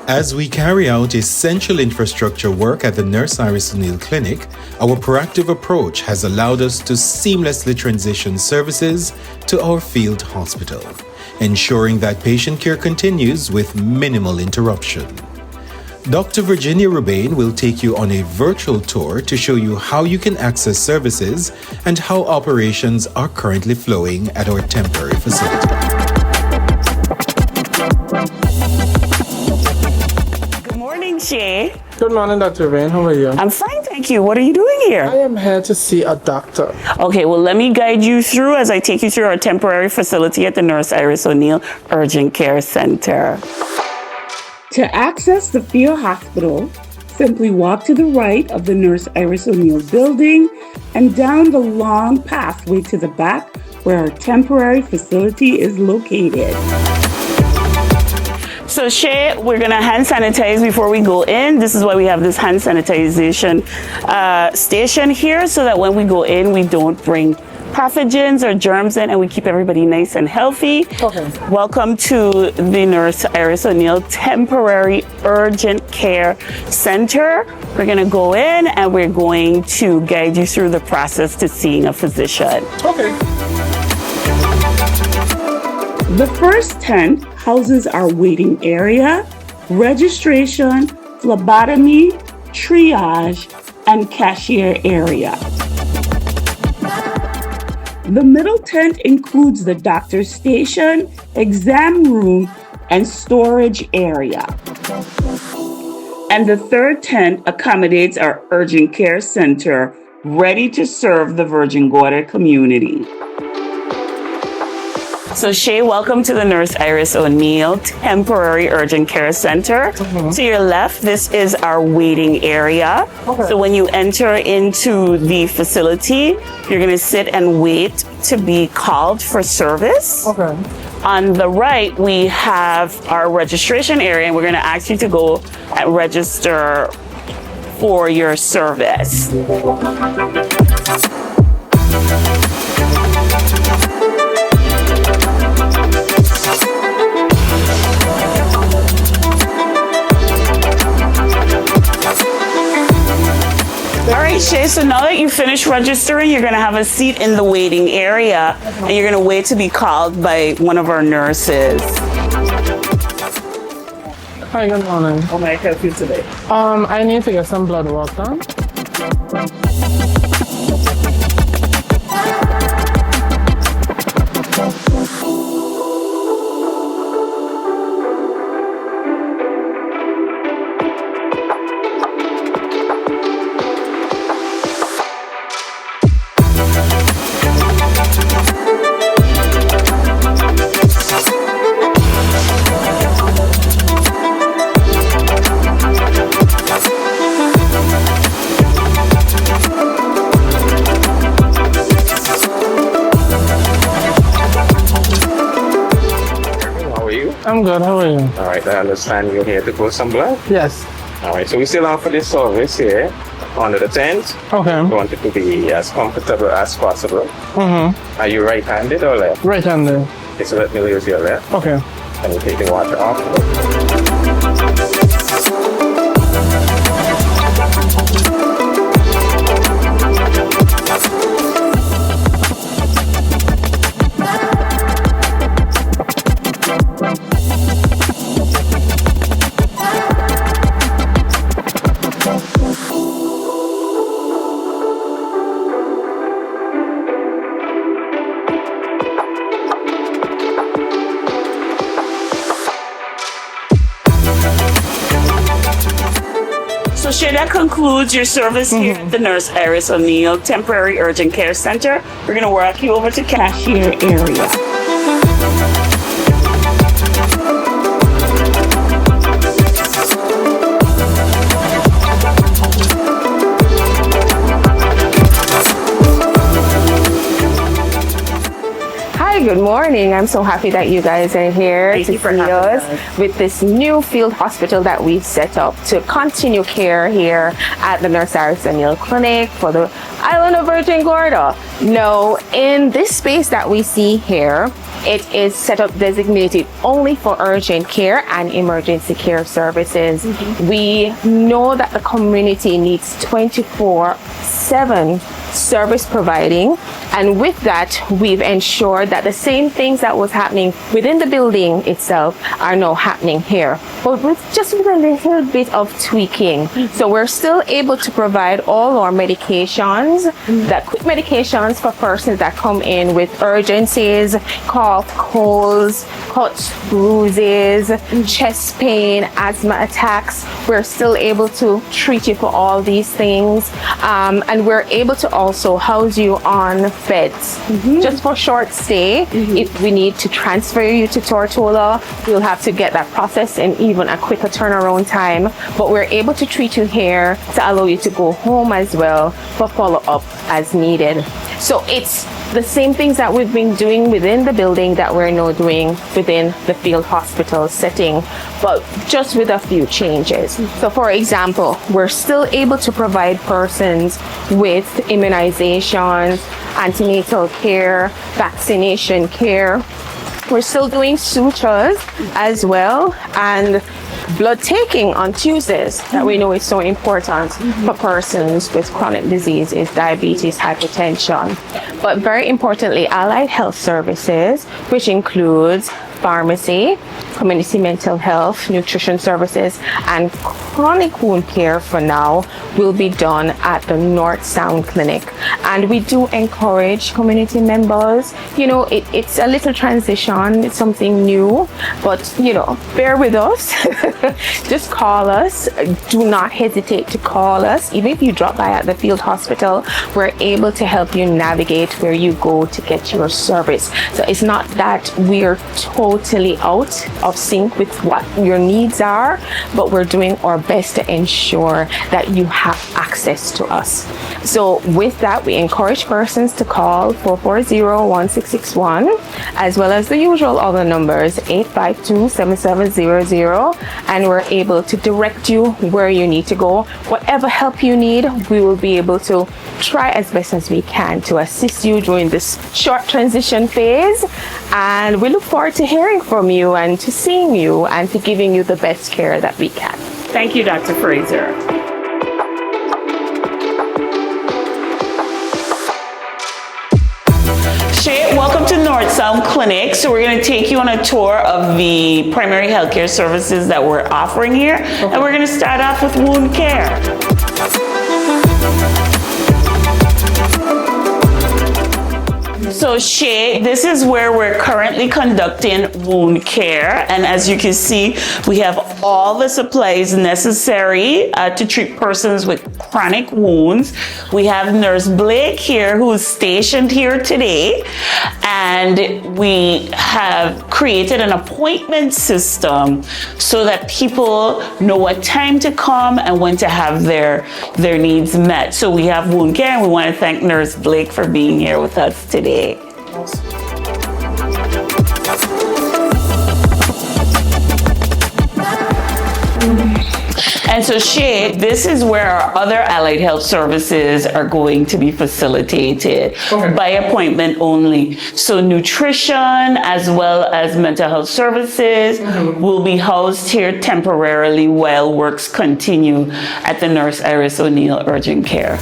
As we carry out essential infrastructure work at the Nurse Iris O'Neill Clinic, our proactive approach has allowed us to seamlessly transition services to our field hospital, ensuring that patient care continues with minimal interruption. Dr. Virginia Rubain will take you on a virtual tour to show you how you can access services and how operations are currently flowing at our temporary facility. Good morning, Shay. Good morning, Dr. Rubain. How are you? I'm fine, thank you. What are you doing here? I am here to see a doctor. Okay, well, let me guide you through as I take you through our temporary facility at the Nurse Iris O'Neill Urgent Care Center. To access the field hospital, simply walk to the right of the Nurse Iris O'Neill building and down the long pathway to the back where our temporary facility is located. So Shay, we're gonna hand sanitize before we go in. This is why we have this hand sanitization station here, so that when we go in, we don't bring pathogens or germs in, and we keep everybody nice and healthy. Okay. Welcome to the Nurse Iris O'Neill Temporary Urgent Care Center. We're gonna go in and we're going to guide you through the process to seeing a physician. Okay. The first tent houses our waiting area, registration, phlebotomy, triage, and cashier area. The middle tent includes the doctor's station, exam room, and storage area. And the third tent accommodates our urgent care center, ready to serve the Virgin Gorda community. So Shay, welcome to the Nurse Iris O'Neill Temporary Urgent Care Center. To your left, this is our waiting area. Okay. So when you enter into the facility, you're gonna sit and wait to be called for service. Okay. On the right, we have our registration area, and we're gonna ask you to go and register for your service. All right, Shay, so now that you finished registering, you're gonna have a seat in the waiting area, and you're gonna wait to be called by one of our nurses. Hi, good morning. How may I help you today? I need to get some blood work done. I'm good, how are you? All right, I understand you're here to pull some blood. Yes. All right, so we still offer this service here under the tent. Okay. We want it to be as comfortable as possible. Are you right-handed or left? Right-handed. Okay, so let me use your left. Okay. And you take the water off. So Shay, that concludes your service here at the Nurse Iris O'Neill Temporary Urgent Care Center. We're gonna walk you over to cashier area. Good morning. I'm so happy that you guys are here to see us with this new field hospital that we've set up to continue care here at the Nurse Iris O'Neill Clinic for the island of Virgin Gorda. Now, in this space that we see here, it is set up designated only for urgent care and emergency care services. We know that the community needs 24/7 service providing, and with that we've ensured that the same things that was happening within the building itself are now happening here, but with just with a little bit of tweaking. So we're still able to provide all our medications, that quick medications for persons that come in with urgencies, cough, colds, cuts, bruises, chest pain, asthma attacks. We're still able to treat you for all these things, and we're able to also house you on beds just for short stay. If we need to transfer you to Tortola, we'll have to get that process in even a quicker turnaround time, but we're able to treat you here to allow you to go home as well for follow-up as needed. So it's the same things that we've been doing within the building that we're now doing within the field hospital setting, but just with a few changes. So for example, we're still able to provide persons with immunizations, antenatal care, vaccination care. We're still doing sutures as well, and blood taking on Tuesdays that we know is so important for persons with chronic diseases, diabetes, hypertension. But very importantly, allied health services, which includes pharmacy, community mental health, nutrition services, and chronic wound care for now will be done at the North Sound Clinic. And we do encourage community members, you know, it's a little transition, it's something new, but you know, bear with us. Just call us. Do not hesitate to call us. Even if you drop by at the field hospital, we're able to help you navigate where you go to get your service. So it's not that we're totally out of sync with what your needs are, but we're doing our best to ensure that you have access to us. So with that, we encourage persons to call 440-1661, as well as the usual other numbers, 852-7700, and we're able to direct you where you need to go. Whatever help you need, we will be able to try as best as we can to assist you during this short transition phase. And we look forward to hearing from you and to seeing you and to giving you the best care that we can. Thank you, Dr. Fraser. Shay, welcome to North Sound Clinic. So we're going to take you on a tour of the primary healthcare services that we're offering here. And we're going to start off with wound care. So Shay, this is where we're currently conducting wound care. And as you can see, we have all the supplies necessary to treat persons with chronic wounds. We have Nurse Blake here, who is stationed here today. And we have created an appointment system so that people know what time to come and when to have their needs met. So we have wound care, and we want to thank Nurse Blake for being here with us today. And so Shay, this is where our other allied health services are going to be facilitated by appointment only. So nutrition as well as mental health services will be housed here temporarily while works continue at the Nurse Iris O'Neill Urgent Care.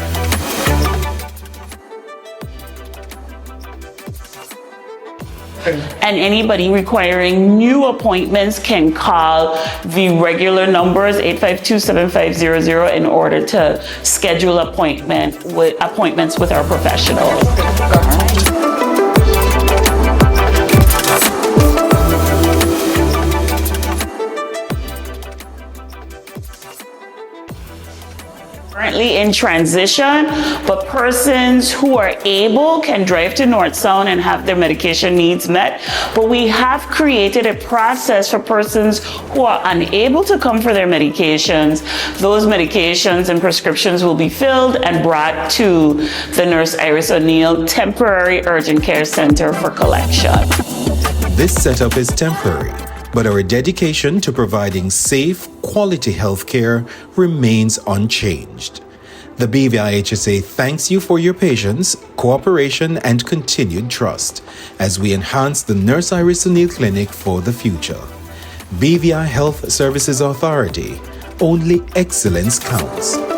And anybody requiring new appointments can call the regular numbers 852-7500 in order to schedule appointments with our professionals. currently in transition, but persons who are able can drive to North Sound and have their medication needs met. But we have created a process for persons who are unable to come for their medications. Those medications and prescriptions will be filled and brought to the Nurse Iris O'Neill Temporary Urgent Care Center for collection. This setup is temporary, but our dedication to providing safe, quality health care remains unchanged. The BVIHSA thanks you for your patience, cooperation, and continued trust as we enhance the Nurse Iris O'Neill Clinic for the future. BVI Health Services Authority. Only excellence counts.